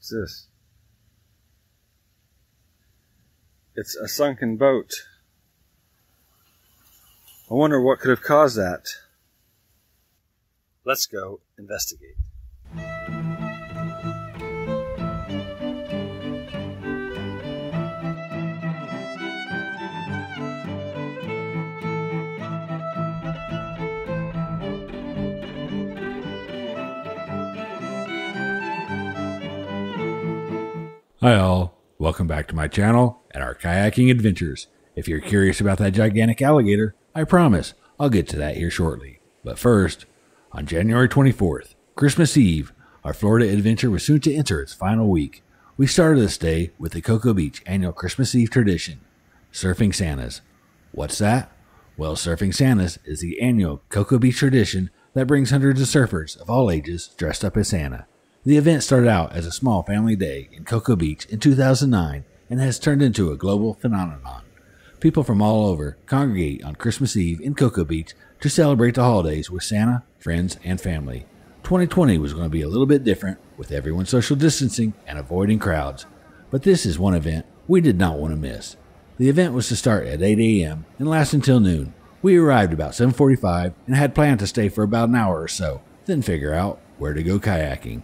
What's this? It's a sunken boat. I wonder what could have caused that. Let's go investigate. Hi all, welcome back to my channel and our kayaking adventures. If you're curious about that gigantic alligator, I promise I'll get to that here shortly. But first, on January 24th, Christmas Eve, our Florida adventure was soon to enter its final week. We started this day with the Cocoa Beach annual Christmas Eve tradition, Surfing Santas. What's that? Well, Surfing Santas is the annual Cocoa Beach tradition that brings hundreds of surfers of all ages dressed up as Santa. The event started out as a small family day in Cocoa Beach in 2009 and has turned into a global phenomenon. People from all over congregate on Christmas Eve in Cocoa Beach to celebrate the holidays with Santa, friends, and family. 2020 was going to be a little bit different, with everyone social distancing and avoiding crowds. But this is one event we did not want to miss. The event was to start at 8 a.m. and last until noon. We arrived about 7:45 and had planned to stay for about an hour or so, then figure out where to go kayaking.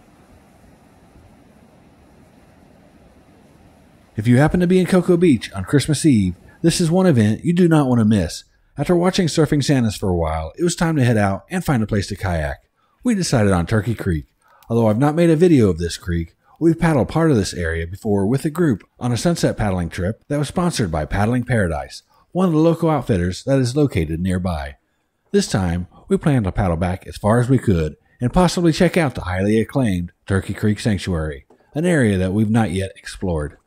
If you happen to be in Cocoa Beach on Christmas Eve, this is one event you do not want to miss. After watching Surfing Santas for a while, it was time to head out and find a place to kayak. We decided on Turkey Creek. Although I've not made a video of this creek, we've paddled part of this area before with a group on a sunset paddling trip that was sponsored by Paddling Paradise, one of the local outfitters that is located nearby. This time, we plan to paddle back as far as we could and possibly check out the highly acclaimed Turkey Creek Sanctuary, an area that we've not yet explored.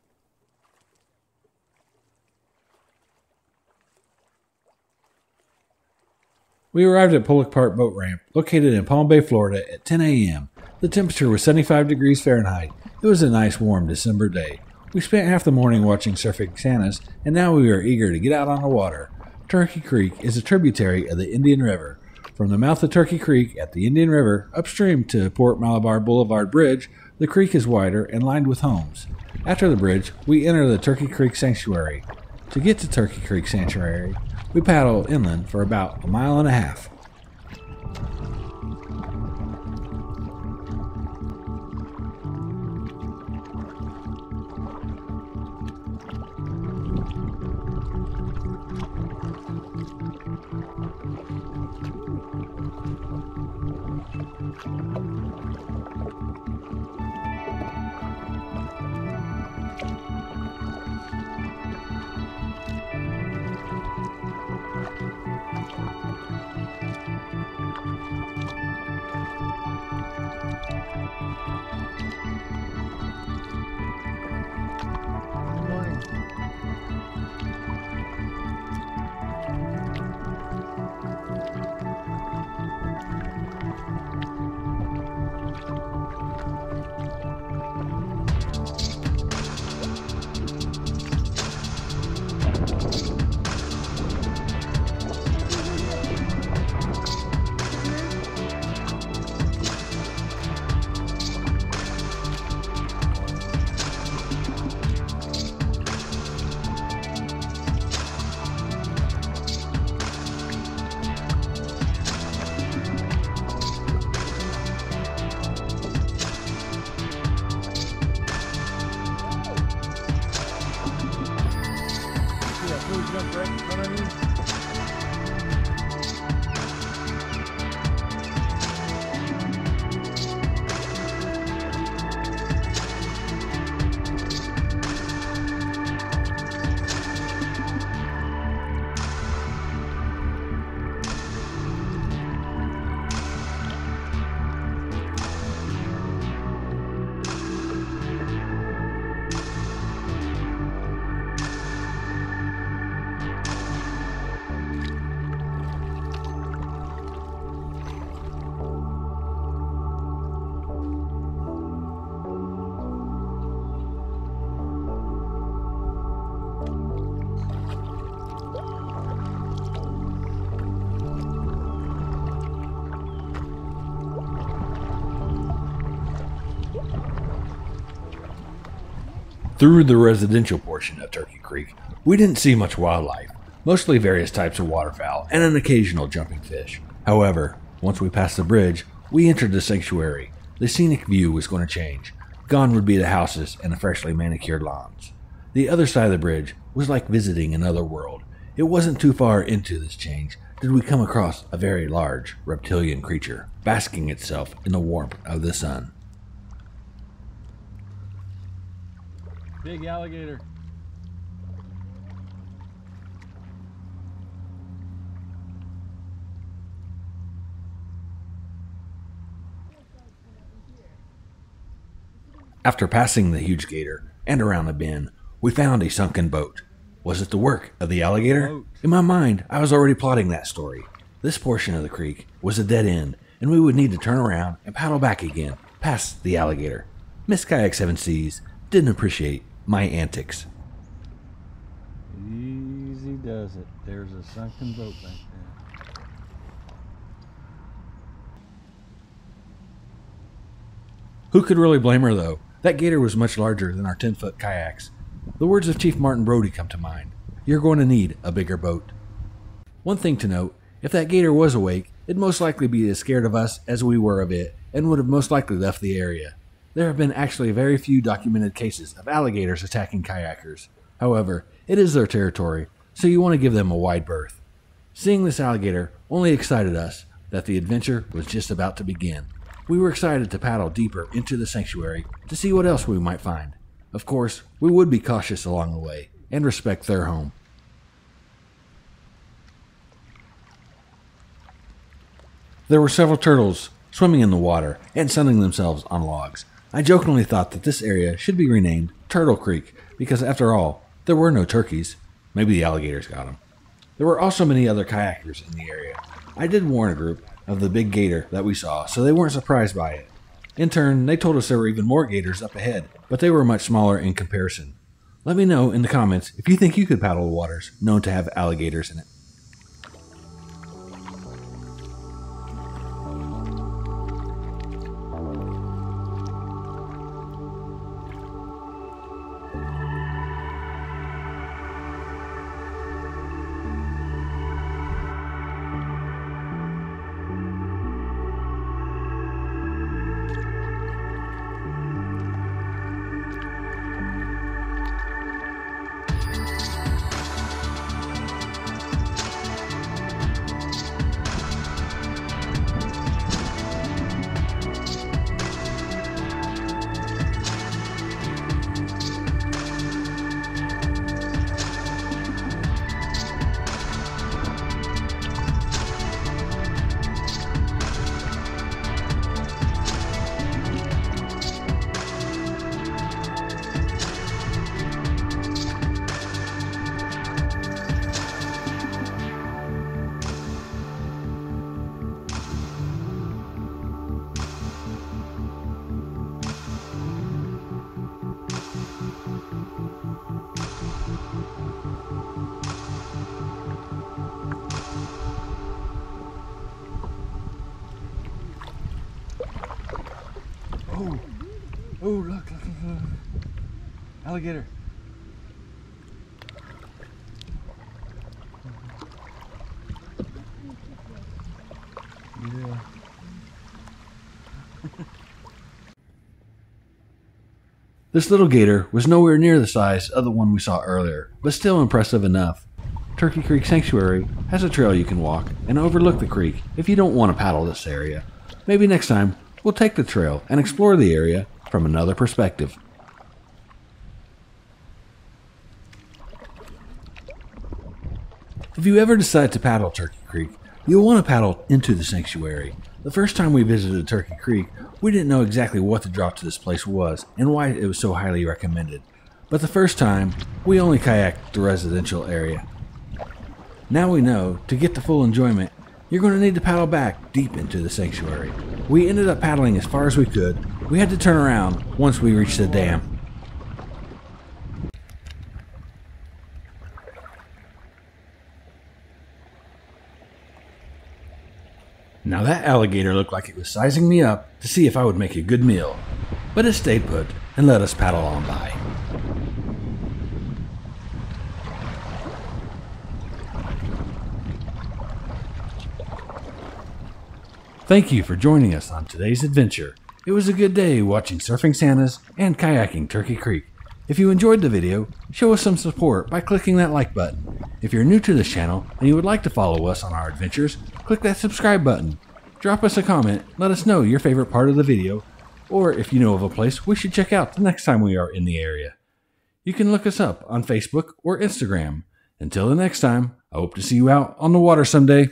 We arrived at Pollock Park Boat Ramp, located in Palm Bay, Florida, at 10 a.m. The temperature was 75 degrees Fahrenheit. It was a nice, warm December day. We spent half the morning watching Surfing Santas, and now we are eager to get out on the water. Turkey Creek is a tributary of the Indian River. From the mouth of Turkey Creek at the Indian River upstream to Port Malabar Boulevard Bridge, the creek is wider and lined with homes. After the bridge, we enter the Turkey Creek Sanctuary. To get to Turkey Creek Sanctuary, we paddle inland for about 1.5 miles. Through the residential portion of Turkey Creek, we didn't see much wildlife, mostly various types of waterfowl and an occasional jumping fish. However, once we passed the bridge, we entered the sanctuary. The scenic view was going to change. Gone would be the houses and the freshly manicured lawns. The other side of the bridge was like visiting another world. It wasn't too far into this change did we come across a very large reptilian creature, basking itself in the warmth of the sun. Big alligator. After passing the huge gator and around the bend, we found a sunken boat. Was it the work of the alligator? In my mind, I was already plotting that story. This portion of the creek was a dead end, and we would need to turn around and paddle back again, past the alligator. Miss Kayak 7 Seas didn't appreciate my antics. Easy does it. There's a sunken boat back there. Who could really blame her, though? That gator was much larger than our 10-foot kayaks. The words of Chief Martin Brody come to mind. You're going to need a bigger boat. One thing to note, if that gator was awake, it'd most likely be as scared of us as we were of it, and would have most likely left the area. There have been actually very few documented cases of alligators attacking kayakers. However, it is their territory, so you want to give them a wide berth. Seeing this alligator only excited us that the adventure was just about to begin. We were excited to paddle deeper into the sanctuary to see what else we might find. Of course, we would be cautious along the way and respect their home. There were several turtles swimming in the water and sunning themselves on logs. I jokingly thought that this area should be renamed Turtle Creek because, after all, there were no turkeys. Maybe the alligators got them. There were also many other kayakers in the area. I did warn a group of the big gator that we saw, so they weren't surprised by it. In turn, they told us there were even more gators up ahead, but they were much smaller in comparison. Let me know in the comments if you think you could paddle the waters known to have alligators in it. Oh, look. Alligator. Yeah. This little gator was nowhere near the size of the one we saw earlier, but still impressive enough. Turkey Creek Sanctuary has a trail you can walk and overlook the creek if you don't want to paddle this area. Maybe next time we'll take the trail and explore the area from another perspective. If you ever decide to paddle Turkey Creek, you'll want to paddle into the sanctuary. The first time we visited Turkey Creek, we didn't know exactly what the drop to this place was and why it was so highly recommended. But the first time, we only kayaked the residential area. Now we know, to get the full enjoyment, you're going to need to paddle back deep into the sanctuary. We ended up paddling as far as we could. We had to turn around once we reached the dam. Now that alligator looked like it was sizing me up to see if I would make a good meal, but it stayed put and let us paddle on by. Thank you for joining us on today's adventure. It was a good day watching Surfing Santas and kayaking Turkey Creek. If you enjoyed the video, show us some support by clicking that like button. If you're new to this channel and you would like to follow us on our adventures, click that subscribe button. Drop us a comment, let us know your favorite part of the video, or if you know of a place we should check out the next time we are in the area. You can look us up on Facebook or Instagram. Until the next time, I hope to see you out on the water someday.